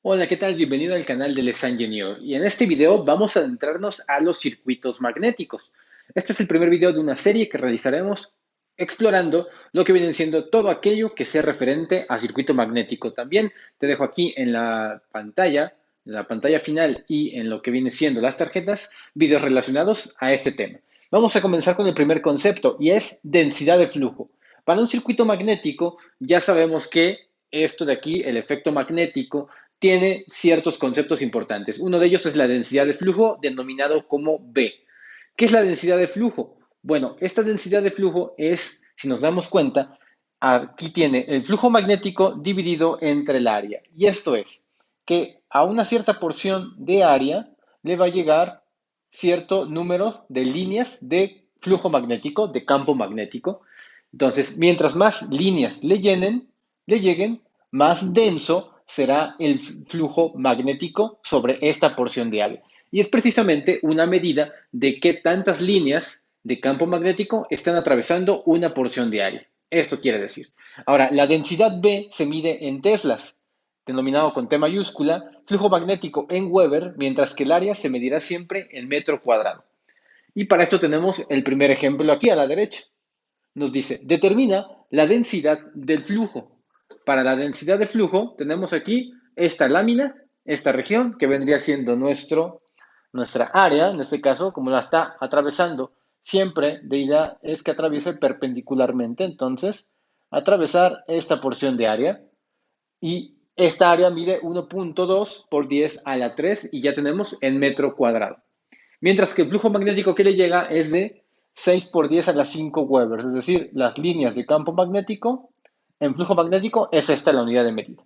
Hola, ¿qué tal? Bienvenido al canal de Les Ingenieur. Y en este video vamos a adentrarnos a los circuitos magnéticos. Este es el primer video de una serie que realizaremos explorando lo que viene siendo todo aquello que sea referente a circuito magnético. También te dejo aquí en la pantalla final y en lo que viene siendo las tarjetas, videos relacionados a este tema. Vamos a comenzar con el primer concepto y es densidad de flujo. Para un circuito magnético ya sabemos que esto de aquí, el efecto magnético, tiene ciertos conceptos importantes. Uno de ellos es la densidad de flujo, denominado como B. ¿Qué es la densidad de flujo? Bueno, esta densidad de flujo es, si nos damos cuenta, aquí tiene el flujo magnético dividido entre el área. Y esto es que a una cierta porción de área le va a llegar cierto número de líneas de flujo magnético, de campo magnético. Entonces, mientras más líneas le lleguen, más denso será el flujo magnético sobre esta porción de área. Y es precisamente una medida de qué tantas líneas de campo magnético están atravesando una porción de área. Esto quiere decir. Ahora, la densidad B se mide en teslas, denominado con T mayúscula, flujo magnético en Weber, mientras que el área se medirá siempre en metro cuadrado. Y para esto tenemos el primer ejemplo aquí a la derecha. Nos dice, determina la densidad del flujo. Para la densidad de flujo tenemos aquí esta lámina, esta región que vendría siendo nuestra área, en este caso, como la está atravesando, siempre de idea es que atraviese perpendicularmente, entonces, atravesar esta porción de área y esta área mide 1.2 por 10 a la 3 y ya tenemos en metro cuadrado. Mientras que el flujo magnético que le llega es de 6 por 10 a la 5 Webers, es decir, las líneas de campo magnético en flujo magnético es esta la unidad de medida.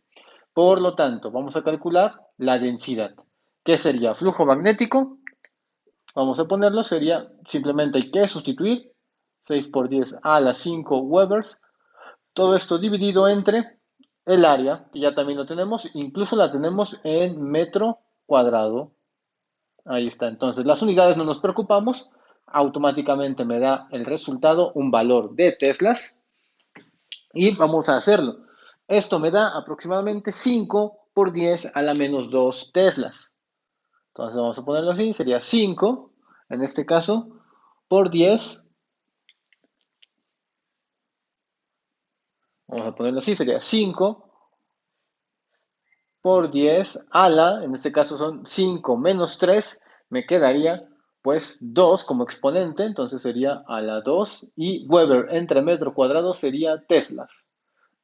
Por lo tanto, vamos a calcular la densidad. ¿Qué sería flujo magnético? Vamos a ponerlo, sería simplemente hay que sustituir 6 por 10 a la 5 Webers. Todo esto dividido entre el área, que ya también lo tenemos, incluso la tenemos en metro cuadrado. Ahí está. Entonces, las unidades no nos preocupamos. Automáticamente me da el resultado, un valor de teslas. Y vamos a hacerlo. Esto me da aproximadamente 5 por 10 a la menos 2 teslas. Entonces, vamos a ponerlo así. Sería 5, en este caso, por 10. Vamos a ponerlo así. Sería 5 por 10 a la, en este caso son 5 menos 3, me quedaría pues 2 como exponente, entonces sería a la 2 y Weber entre metro cuadrado sería teslas.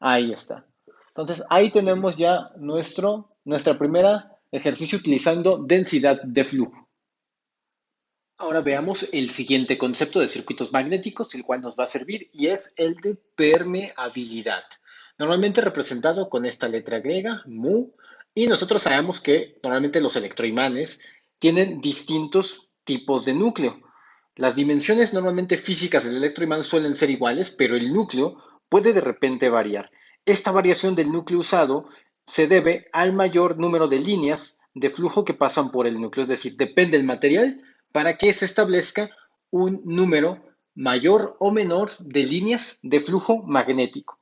Ahí está. Entonces ahí tenemos ya nuestra primera ejercicio utilizando densidad de flujo. Ahora veamos el siguiente concepto de circuitos magnéticos, el cual nos va a servir, y es el de permeabilidad. Normalmente representado con esta letra griega, mu, y nosotros sabemos que normalmente los electroimanes tienen distintos tipos de núcleo. Las dimensiones normalmente físicas del electroimán suelen ser iguales, pero el núcleo puede de repente variar. Esta variación del núcleo usado se debe al mayor número de líneas de flujo que pasan por el núcleo, es decir, depende del material para que se establezca un número mayor o menor de líneas de flujo magnético.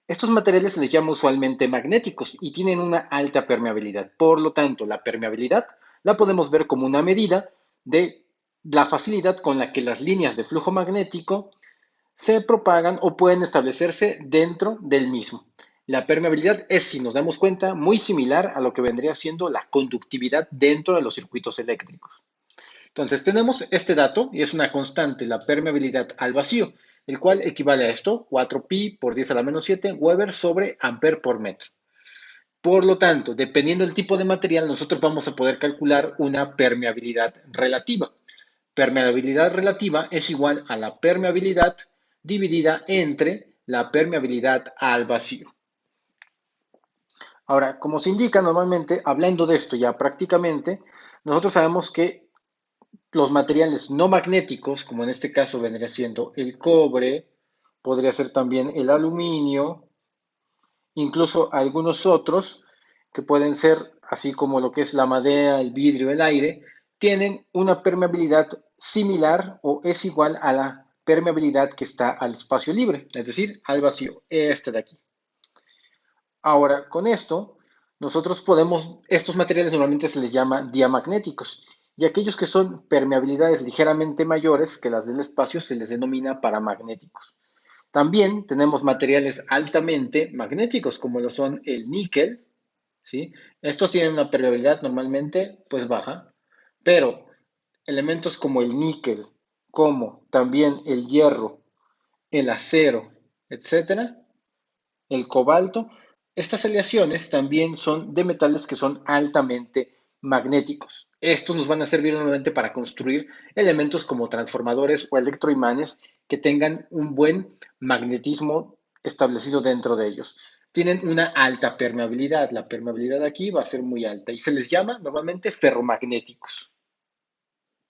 Estos materiales se les llama usualmente magnéticos y tienen una alta permeabilidad. Por lo tanto, la permeabilidad la podemos ver como una medida de la facilidad con la que las líneas de flujo magnético se propagan o pueden establecerse dentro del mismo. La permeabilidad es, si nos damos cuenta, muy similar a lo que vendría siendo la conductividad dentro de los circuitos eléctricos. Entonces tenemos este dato y es una constante, la permeabilidad al vacío, el cual equivale a esto, 4pi por 10 a la menos 7 Weber sobre amper por metro. Por lo tanto, dependiendo del tipo de material, nosotros vamos a poder calcular una permeabilidad relativa. Permeabilidad relativa es igual a la permeabilidad dividida entre la permeabilidad al vacío. Ahora, como se indica normalmente, hablando de esto ya prácticamente, nosotros sabemos que los materiales no magnéticos, como en este caso vendría siendo el cobre, podría ser también el aluminio, incluso algunos otros que pueden ser, así como lo que es la madera, el vidrio, el aire, tienen una permeabilidad similar o es igual a la permeabilidad que está al espacio libre, es decir, al vacío, este de aquí. Ahora, con esto, estos materiales normalmente se les llama diamagnéticos y aquellos que son permeabilidades ligeramente mayores que las del espacio se les denomina paramagnéticos. También tenemos materiales altamente magnéticos como lo son el níquel, ¿sí? Estos tienen una permeabilidad normalmente pues baja, pero elementos como el níquel, como también el hierro, el acero, etcétera, el cobalto. Estas aleaciones también son de metales que son altamente magnéticos. Estos nos van a servir nuevamente para construir elementos como transformadores o electroimanes que tengan un buen magnetismo establecido dentro de ellos. Tienen una alta permeabilidad. La permeabilidad aquí va a ser muy alta y se les llama normalmente ferromagnéticos.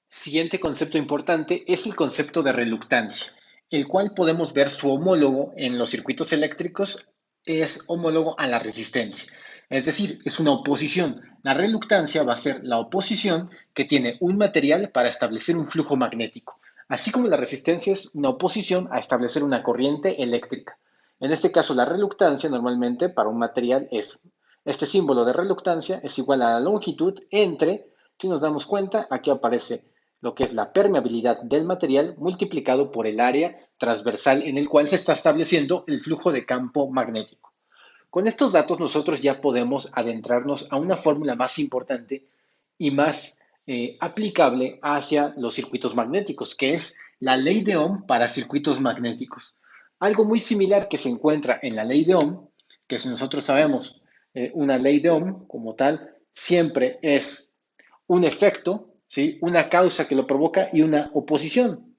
Siguiente concepto importante es el concepto de reluctancia, el cual podemos ver su homólogo en los circuitos eléctricos es homólogo a la resistencia. Es decir, es una oposición. La reluctancia va a ser la oposición que tiene un material para establecer un flujo magnético, así como la resistencia es una oposición a establecer una corriente eléctrica. En este caso, la reluctancia normalmente para un material es, este símbolo de reluctancia es igual a la longitud entre, si nos damos cuenta, aquí aparece lo que es la permeabilidad del material multiplicado por el área transversal en el cual se está estableciendo el flujo de campo magnético. Con estos datos nosotros ya podemos adentrarnos a una fórmula más importante y más aplicable hacia los circuitos magnéticos, que es la ley de Ohm para circuitos magnéticos. Algo muy similar que se encuentra en la ley de Ohm, que si nosotros sabemos una ley de Ohm como tal, siempre es un efecto, ¿sí? Una causa que lo provoca y una oposición.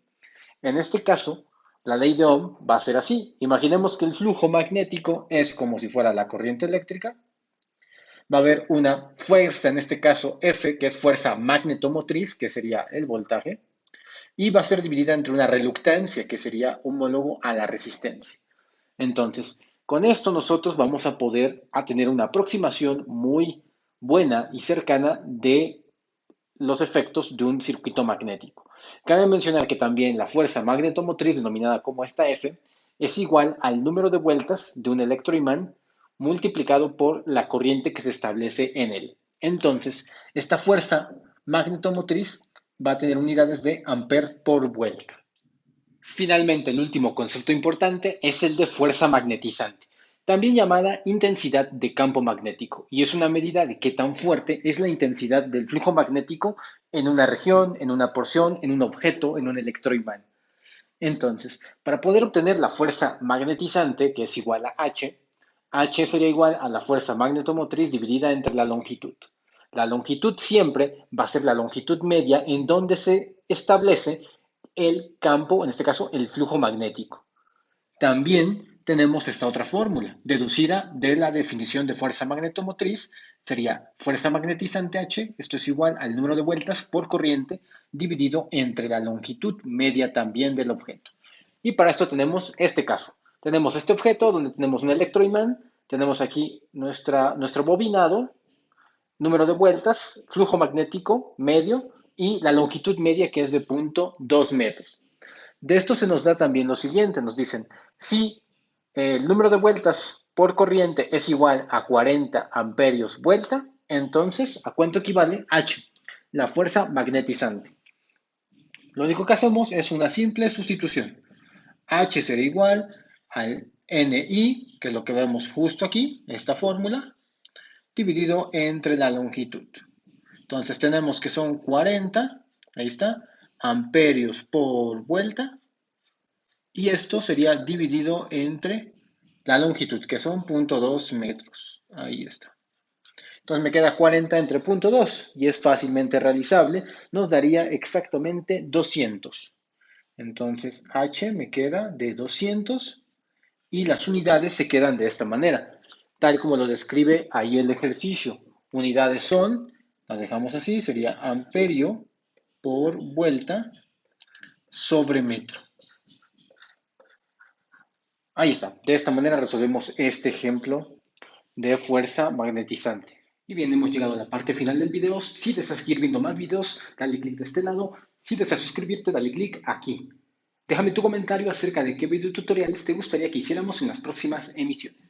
En este caso, la ley de Ohm va a ser así. Imaginemos que el flujo magnético es como si fuera la corriente eléctrica. Va a haber una fuerza, en este caso F, que es fuerza magnetomotriz, que sería el voltaje, y va a ser dividida entre una reluctancia, que sería homólogo a la resistencia. Entonces, con esto nosotros vamos a poder tener una aproximación muy buena y cercana de los efectos de un circuito magnético. Cabe mencionar que también la fuerza magnetomotriz, denominada como esta F, es igual al número de vueltas de un electroimán multiplicado por la corriente que se establece en él. Entonces, esta fuerza magnetomotriz va a tener unidades de ampere por vuelta. Finalmente, el último concepto importante es el de fuerza magnetizante, también llamada intensidad de campo magnético, y es una medida de qué tan fuerte es la intensidad del flujo magnético en una región, en una porción, en un objeto, en un electroimán. Entonces, para poder obtener la fuerza magnetizante, que es igual a H, H sería igual a la fuerza magnetomotriz dividida entre la longitud. La longitud siempre va a ser la longitud media en donde se establece el campo, en este caso el flujo magnético. También tenemos esta otra fórmula, deducida de la definición de fuerza magnetomotriz, sería fuerza magnetizante H, esto es igual al número de vueltas por corriente dividido entre la longitud media también del objeto. Y para esto tenemos este caso. Tenemos este objeto donde tenemos un electroimán, tenemos aquí nuestro bobinado, número de vueltas, flujo magnético medio y la longitud media que es de 0.2 metros. De esto se nos da también lo siguiente, nos dicen, si el número de vueltas por corriente es igual a 40 amperios vuelta, entonces, ¿a cuánto equivale H? La fuerza magnetizante. Lo único que hacemos es una simple sustitución. H será igual al NI, que es lo que vemos justo aquí, esta fórmula, dividido entre la longitud. Entonces tenemos que son 40, ahí está, amperios por vuelta, y esto sería dividido entre la longitud, que son 0.2 metros. Ahí está. Entonces me queda 40 entre 0.2 y es fácilmente realizable. Nos daría exactamente 200. Entonces H me queda de 200 y las unidades se quedan de esta manera, tal como lo describe ahí el ejercicio. Unidades son, las dejamos así, sería amperio por vuelta sobre metro. Ahí está. De esta manera resolvemos este ejemplo de fuerza magnetizante. Y bien, hemos llegado a la parte final del video. Si deseas seguir viendo más videos, dale clic de este lado. Si deseas suscribirte, dale clic aquí. Déjame tu comentario acerca de qué videotutoriales te gustaría que hiciéramos en las próximas emisiones.